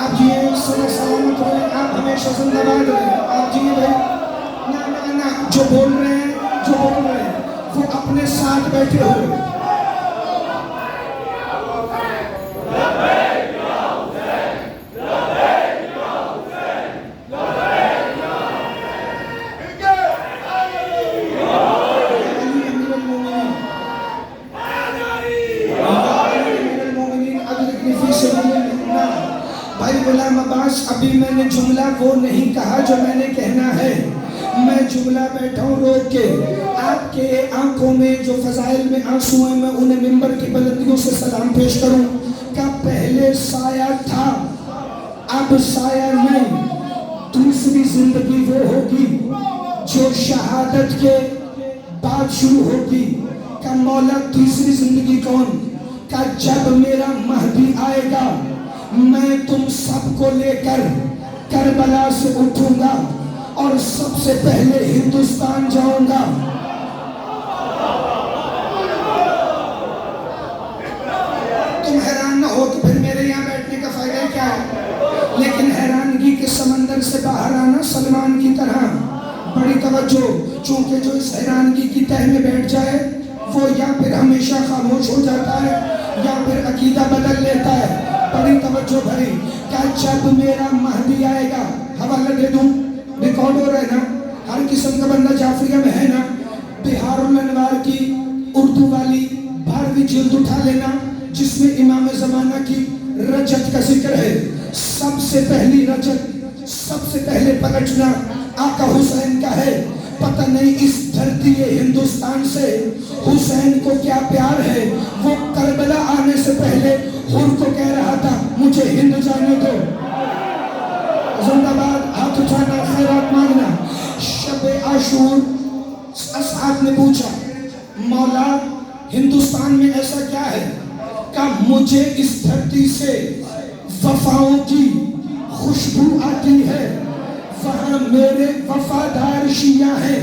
آپ جیے صدا سلامت رہے، آپ ہمیشہ زندہ باد رہے، آپ جیے بھائی۔ نا جو بول رہے ہیں وہ اپنے ساتھ بیٹھے ہوئے۔ بھائی غلام عباس، ابھی میں نے جملہ وہ نہیں کہا جو میں نے کہنا ہے۔ میں جملہ بیٹھا ہوں روک کے، آپ کے آنکھوں میں جو فضائل میں آنسو ہیں، میں انہیں منبر کی بلندیوں سے سلام پیش کروں کہ پہلے سایہ تھا، اب سایہ نہیں۔ دوسری زندگی وہ ہوگی جو شہادت کے بعد شروع ہوگی۔ کہ مولا تیسری زندگی کون؟ کہ جب میرا مہدی آئے گا میں تم سب کو لے کر کربلا سے اٹھوں گا اور سب سے پہلے ہندوستان جاؤں گا۔ تم حیران نہ ہو کہ پھر میرے یہاں بیٹھنے کا فائدہ کیا ہے، لیکن حیرانگی کے سمندر سے باہر آنا سلمان کی طرح بڑی توجہ، چونکہ جو اس حیرانگی کی تہ میں بیٹھ جائے وہ یا پھر ہمیشہ خاموش ہو جاتا ہے یا پھر عقیدہ بدل لیتا ہے۔ بڑی توجہ بھری کہ جب میرا مہدی آئے گا، حوالہ دے دوں، ریکارڈ ہو رہا ہے نا، ہر قسم کا بندہ جعفریہ میں ہے نا، بہار الانوار کی اردو والی 12ویں جلد اٹھا لینا جس میں امام زمانہ کی رجت کا ذکر ہے۔ سب سے پہلی رجت، سب سے پہلے پلٹنا آقا حسین کا ہے۔ پتہ نہیں اس دھرتی ہندوستان سے حسین کو کیا پیار ہے، وہ کربلا آنے سے پہلے حر کو کہہ رہا تھا مجھے ہند جانے دو۔ زندہ باد، ہاتھ اٹھانا، خیرات مانگنا۔ شب عاشور اسعد نے پوچھا مولا ہندوستان میں ایسا کیا ہے کہ مجھے اس دھرتی سے وفاؤں کی خوشبو آتی ہے، وہاں میرے وفادار شیعہ ہیں۔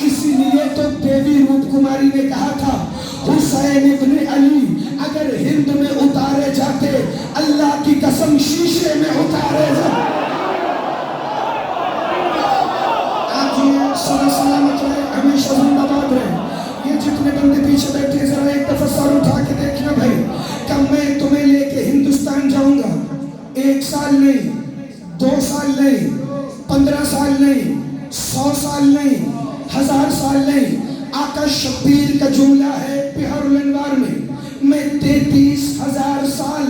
اسی لیے تو دیوی روپ کماری نے کہا تھا حسین ابن علی اگر ہند میں اتارے جاتے اللہ کی قسم شیشے میں اتارے جاتے۔ آپ یہ صدا سلامت رہے، ہمیشہ زندہ باد رہے۔ یہ جتنے بندے پیچھے بیٹھے ذرا ایک دفعہ سر اٹھا کے دیکھنا بھائی کہ میں تمہیں لے کے ہندوستان جاؤں گا، 1 سال نہیں، 2 سال نہیں، 15 سال نہیں، 100 سال نہیں، 1000 سال نہیں۔ آقا شبیر کا جملہ ہے بہار الانوار میں 33,000 سال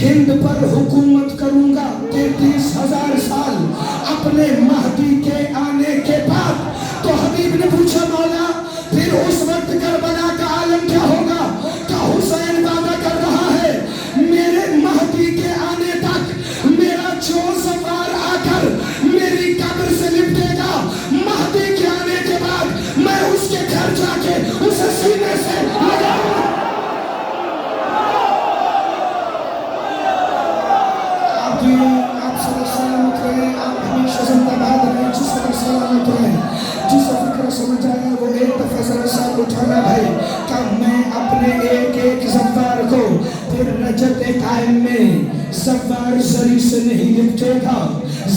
ہند پر حکومت کروں گا، 33,000 سال اپنے مہدی کے آنے کے بعد۔ تو حبیب نے پوچھا مولا پھر اس وقت کربلا کا عالم کیا ہوگا؟ کہ حسین وعدہ کر رہا ہے میرے مہدی کے آنے تک میرا جو زوار آ کر میری قبر سے لپٹے گا، مہدی کے آنے کے بعد میں اس کے گھر جا کے اسے سینے سے لگاؤں گا۔ آپ صدا سلامت رہے، آپ ہمیشہ زندہ باد رہے، جس طرح سلامت رہے، جسے فکر سمجھ آیا وہ ایک دفعہ ذرا ساتھ اٹھانا بھائی کہ میں اپنے ایک زوار کو پھر رجت قائم میں زوار زری سے نہیں لپٹے گا،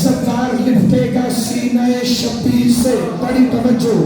زوار لپٹے گا سینہ شبیر سے۔ بڑی توجہ۔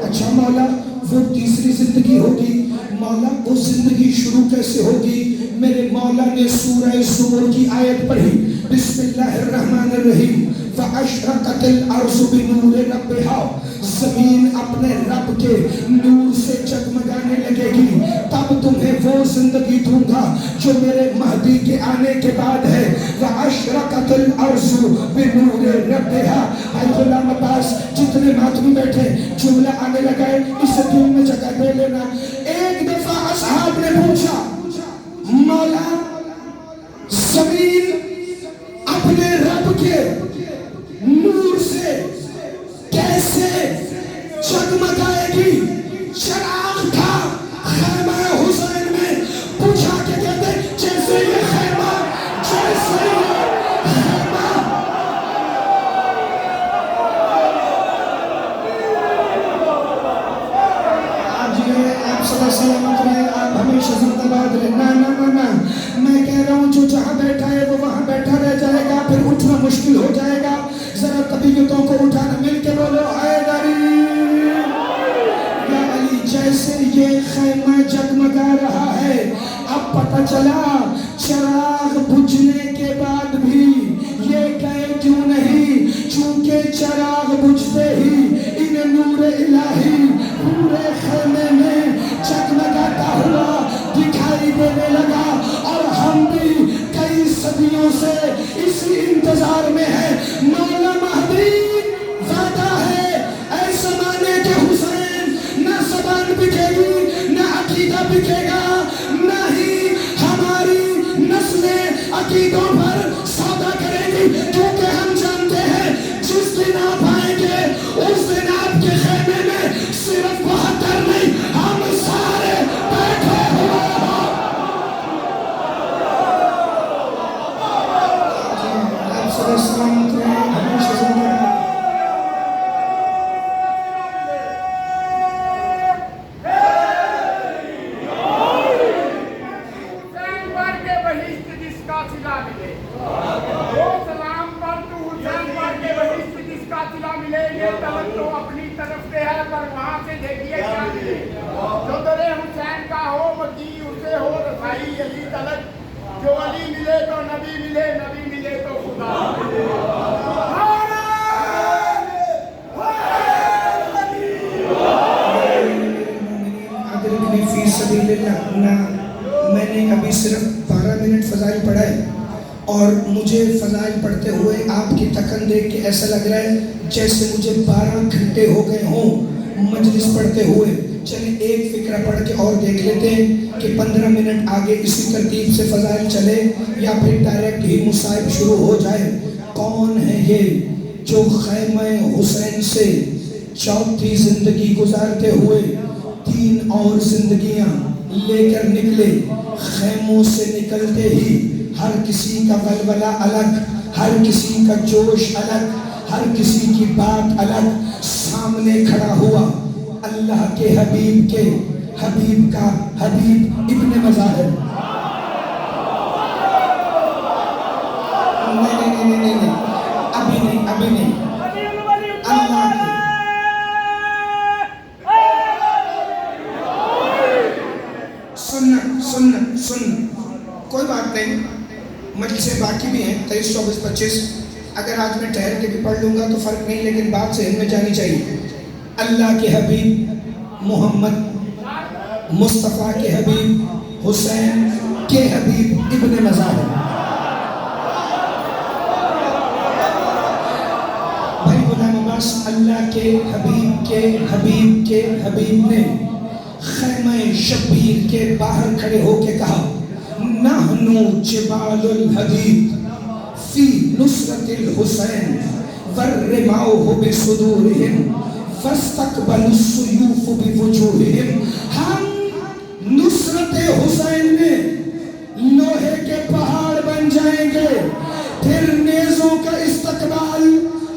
اچھا مولا وہ تیسری زندگی ہوگی، مولا وہ زندگی شروع کیسے ہوگی؟ میرے مولا نے سورہ زمر کی آیت پڑھی، بسم اللہ الرحمن الرحیم، فَأَشْرَقَتِ الْأَرْضُ بِنُورِ رَبِّهَا، زمین اپنے رب کے نور سے جگمگانے لگے گی۔ تب تمہیں وہ زندگی دوں گا جو میرے مہدی کے آنے کے بعد ہے۔ وَأَشْرَقَتِ الْأَرْضُ بِنُورِ رَبِّهَا۔ بھائی غلام عباس جتنے ماتمی بیٹھے جملہ آنے لگا ہے، اسے دل میں جگہ دے لینا۔ ایک دفعہ اصحاب نے پوچھا مولا زمین اپنے رب کے نور سے کیسے جگمگائے گی؟ چراغ تھا خیمہ حسین میں، پوچھا کہ کہتے جیسے یہ خیمہ، جیسے یہ خیمہ۔ آپ صدا سلامت رہے، آپ ہمیشہ زندہ باد رہے۔ نا نا نا نا، میں کہہ رہا ہوں جو جہاں بیٹھا ہے وہ وہاں بیٹھا مشکل ہو جائے گا. ذرا طبیعتوں کو اٹھانا, مل کے بولو حیدری. یا علی, جیسے یہ خیمہ جگمگا رہا ہے, اب پتہ چلا چراغ بجھنے کے بعد بھی یہ گئے کیوں نہیں, چونکہ چراغ بجھتے ہی انہیں نور الہی پورے خیمے میں جگمگاتا ہوا دکھائی دینے لگا. اور ہم بھی کئی صدیوں سے اسی انتظار میں ہیں. مولا مہدی وعدہ ہے اے زمانے کے حسین, نہ زبان بکے گی, نہ عقیدہ بکے گا, نہ ہی ہماری نسلیں عقیدوں پر سودا کریں گی, کیونکہ ہم جانتے ہیں جس دن آپ آئیں گے اس دن آپ کے خیمے میں صرف 72 نہیں, ہم سارے بیٹھے ہوئے ہوں. آپ سب سلامت رہیں, ہمیشہ زندہ رہیں. اپنی طرف سے ہے پر وہاں سے دیکھیے کیا ملے. جو در حسین کا ہو مکی اسے ہو رسائی علی تلک. جو علی ملے تو نبی ملے, نبی ملے تو خدا. فی سبیل اللہ. میں نے ابھی صرف 12 منٹ فضائل پڑھا ہے, اور مجھے فضائل پڑھتے ہوئے آپ کی تکن دیکھ کے ایسا لگ رہا ہے جیسے مجھے 12 گھنٹے ہو گئے ہوں مجلس پڑھتے ہوئے. چلیں ایک فکرہ پڑھ کے اور دیکھ لیتے ہیں کہ 15 منٹ آگے اسی ترتیب سے فضائل چلے یا پھر ڈائریکٹ ہی مصائب شروع ہو جائے. کون ہے یہ جو خیمہ حسین سے چوتھی زندگی گزارتے ہوئے 3 اور زندگیاں لے کر نکلے. خیموں سے نکلتے ہی ہر کسی کا ولولہ الگ, ہر کسی کا جوش الگ, ہر کسی کی بات الگ. سامنے کھڑا ہوا اللہ کے حبیب کے حبیب کا حبیب ابن مظاہر. نہیں, ابھی نہیں. اللہ کی سننا کوئی بات نہیں, مجلسیں باقی بھی ہیں 23, 24, 25. اگر آج میں ٹھہر کے بھی پڑھ لوں گا تو فرق نہیں, لیکن بات ذہن میں جانی چاہیے. اللہ کے حبیب محمد مصطفیٰ کے حبیب حسین کے حبیب ابن مظاہر. بھائی غلام عباس, اللہ کے حبیب کے حبیب کے حبیب نے خیمہ شبیر کے باہر کھڑے ہو کے کہا نحنو جبال الحدید فی نصرت الحسین ورماؤہ بصدورہم فاستقبلوا السیوف بوجوہہم. ہم نصرت حسین میں لوہے کے پہاڑ بن جائیں گے, پھر نیزوں کا استقبال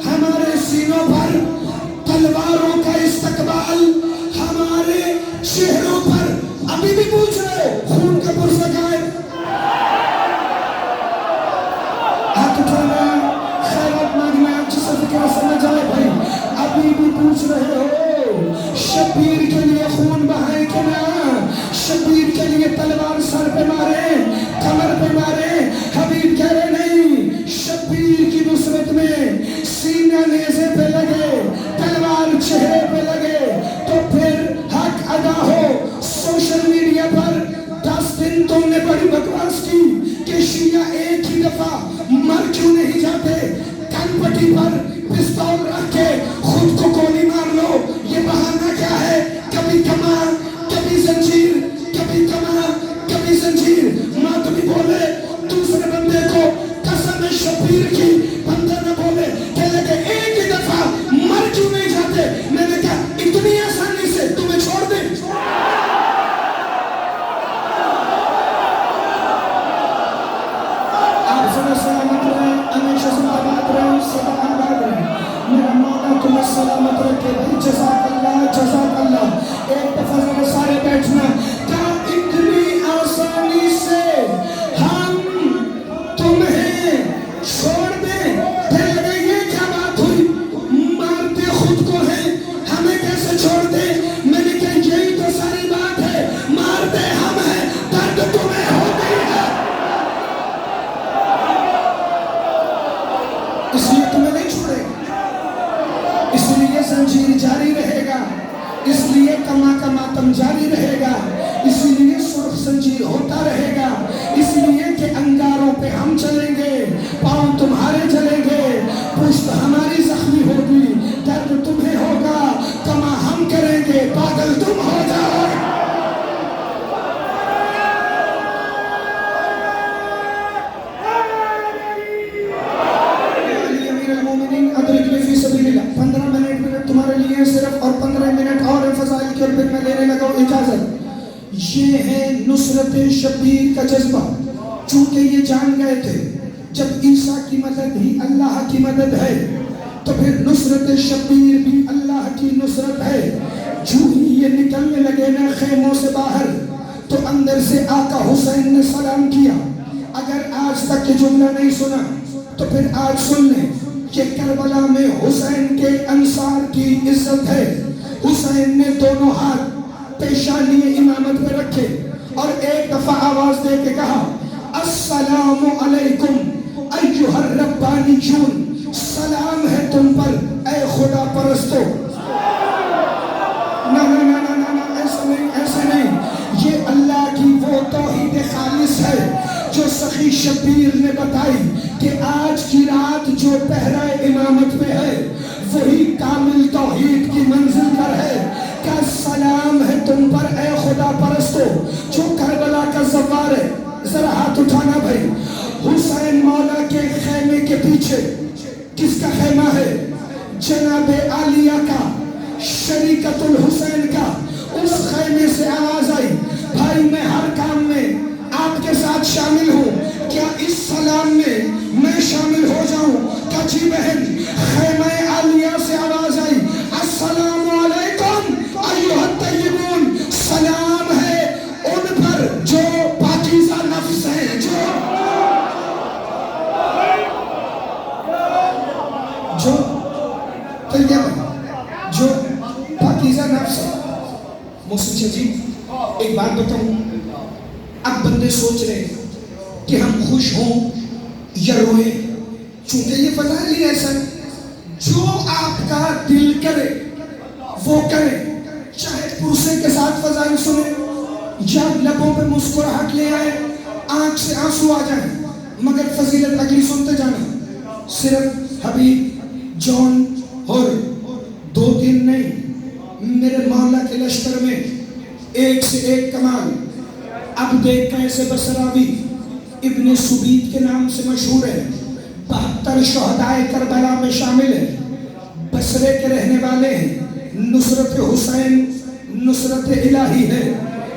ہمارے سینوں پر, تلواروں کا استقبال ہمارے چہروں پر. ابھی بھی پوچھ رہے خون کا پرسہ کہاں ہے؟ ہاتھ اٹھانا, خیرات مانگنا, جسے فکر سمجھ آئے بھائی. ابھی بھی پوچھ رہے ہو شبیر کے لیے خون بہائے کہ نہ, شبیر کے لیے تلوار سر پہ مارے, کمر پہ مارے. حبیب کہہ رہے نہیں, شبیر کی نصرت میں سینہ نیزے پہ لگے, تلوار چہرے پہ لگے تو پھر حق ادا ہو. سوشل میڈیا پر 10 دن تم نے بڑی بکواس کی کہ شیعہ ایک ہی دفعہ مر کیوں نہیں جاتے. کن پٹی پر پستول رکھ کے خود کو گولی مار لو, یہ بہانہ کیا ہے؟ کبھی کمار, کبھی زنجیر, کبھی کمار, کبھی زنجیر. ماں تو بھی بولے دوسرے بندے کو قسم شبیر کی, بندہ نہ بولے کہ لگے ایک ہی دفعہ مر کیوں نہیں جاتے. میں نے کہا اتنی آسانی سے تمہیں چھوڑ دیں. آپ سب سلامت رہیں, ہمیشہ زندہ باد رہیں, سدا آباد رہیں. میرا مولا تمہیں سلامت رکھے بھائی. جزاک اللہ, جزاک اللہ. اس لیے تمہیں نہیں چھوڑے گا، اس لیے زنجیر جاری رہے گا، اس لیے کما کا ماتم جاری رہے گا، اس لیے سرخ زنجیر ہوتا رہے گا، اس لیے کہ انگاروں پہ ہم چلیں گے، پاؤں تمہارے چلیں گے، پشت ہماری زخمی ہوگی، درد تمہیں ہوگا، کما ہم کریں گے، پاگل تم ہو جاؤ۔ علی امیر المومنین ادرکنی فی سبیل اللہ۔ 15 منٹ تمہارے لیے صرف، اور 15 منٹ اور فضائل کی، اور پھر میں لینے لگا ہوں اجازت۔ یہ ہے نصرت شبیر کا جذبہ، چونکہ یہ جان گئے تھے جب عیسیٰ کی مدد ہی اللہ کی مدد ہے تو پھر نصرت شبیر بھی اللہ کی نصرت ہے۔ جو ہی یہ نکلنے لگے نا خیموں سے باہر تو اندر سے آقا حسین نے سلام کیا۔ اگر آج تک یہ جملہ نہیں سنا تو پھر آج سن لیں کہ کربلا میں حسین کے انصار کی عزت ہے۔ حسین نے دونوں ہاتھ پیشانی امامت پہ رکھے اور ایک دفعہ آواز دے کے کہا السلام علیکم ایھا الربانیون، سلام ہے تم پر اے خدا پرستو۔ ایسا نہیں، یہ اللہ کی وہ توحید خالص ہے جو سخی شبیر نے بتائی کہ آج کی رات جو پہرہ امامت پہ ہے وہی کامل توحید کی منزل پر ہے۔ کا سلام ہے تم پر اے خدا پرستو جو کربلا کا زوار ہے۔ ذرا ہاتھ اٹھانا بھائی۔ حسین مولا کے خیمے کے پیچھے کس کا خیمہ ہے؟ جناب عالیہ کا، شریکت الحسین کا۔ اس خیمے سے آواز آئی بھائی میں ہر کام میں آپ کے ساتھ شامل ہوں، کیا اس سلام میں شامل ہو جاؤں؟ کہا جی بہن۔ خیمہ عالیہ سے آواز آئی السلام علیکم ایھا الطیبون، سلام ہے ان پر جو پاکیزہ نفس ہیں، جو پاکیزہ نفس ہے۔ موسیقی جی ایک بات بتاؤں، اب بندے سوچ رہے کہ ہم خوش ہوں یا روئیں، چونکہ یہ فضائل ہی ایسا ہے جو آپ کا دل کرے وہ کرے، چاہے پرسے کے ساتھ فضائل سنیں یا لبوں پہ مسکراہٹ لے آئے، آنکھ سے آنسو آ جائیں، مگر فضیلت اگلی سنتے جانا۔ صرف حبیب جان اور 2-3 نہیں، میرے مولا کے لشکر میں ایک سے ایک کمال۔ اب دیکھ کیسے بصراوی ابن سبیت کے نام سے مشہور ہے، 72 شہدائے کربلا میں شامل ہے، بصرے کے رہنے والے ہیں۔ نصرت حسین نصرت الہی ہے،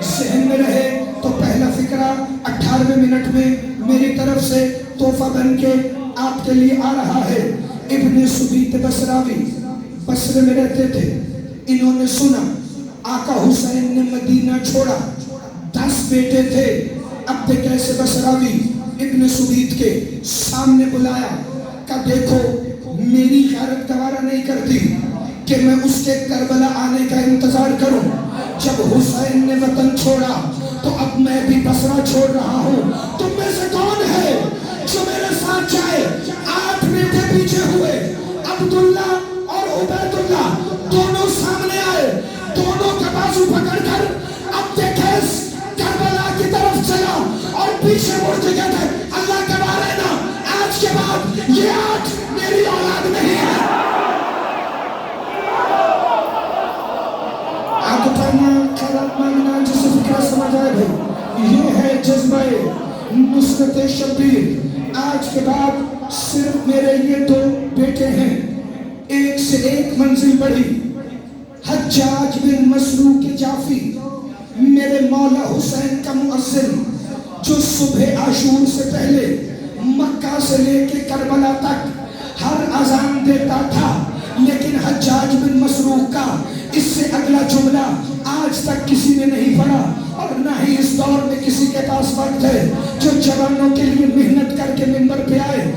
ذہن میں رہے تو پہلا فقرہ 18ویں منٹ میں میری طرف سے تحفہ بن کے آپ کے لیے آ رہا ہے۔ ابن سبیت بصراوی بصرے میں رہتے تھے، انہوں نے سنا آقا حسین نے مدینہ چھوڑا، 10 بیٹے تھے۔ اب دیکھ کیسے بصراوی ابن سبیت کے سامنے بلایا کہ دیکھو میری غیرت گوارا نہیں کرتی کہ میں اس کے کربلا آنے کا انتظار کروں۔ جب حسین نے وطن چھوڑا تو اب میں بھی بصرہ چھوڑ رہا ہوں، تم میں سے کون ہے جو میرے ساتھ جائے؟ 8 بیٹے پیچھے ہوئے، عبداللہ اور عبید اللہ دونوں سامنے آئے، دونوں کا بازو پکڑ کر اب دیکھیں کربلا کی طرف چلا اور پیچھے مڑ کے کہتے اللہ کے بارے نا آج کے بعد یہ 8 میری اولاد نہیں ہے۔ آپ پڑھنا خیرات مانگنا جسے فکرہ سمجھ آئے بھائی، یہ ہے جذبہ نصرت شبیر۔ آج کے بعد صرف میرے یہ 2 بیٹے ہیں، ایک سے ایک منزل بڑھی۔ حجاج بن مسروق جعفی میرے مولا حسین کا مؤذن جو صبح عاشور سے پہلے مکہ سے لے کے کربلا تک ہر اذان دیتا تھا، لیکن حجاج بن مسروق کا اس سے اگلا جملہ آج تک کسی نے نہیں پڑھا، اور نہ ہی اس دور میں کسی کے پاس وقت ہے جو جوانوں کے لیے محنت کر کے منبر پہ آئے۔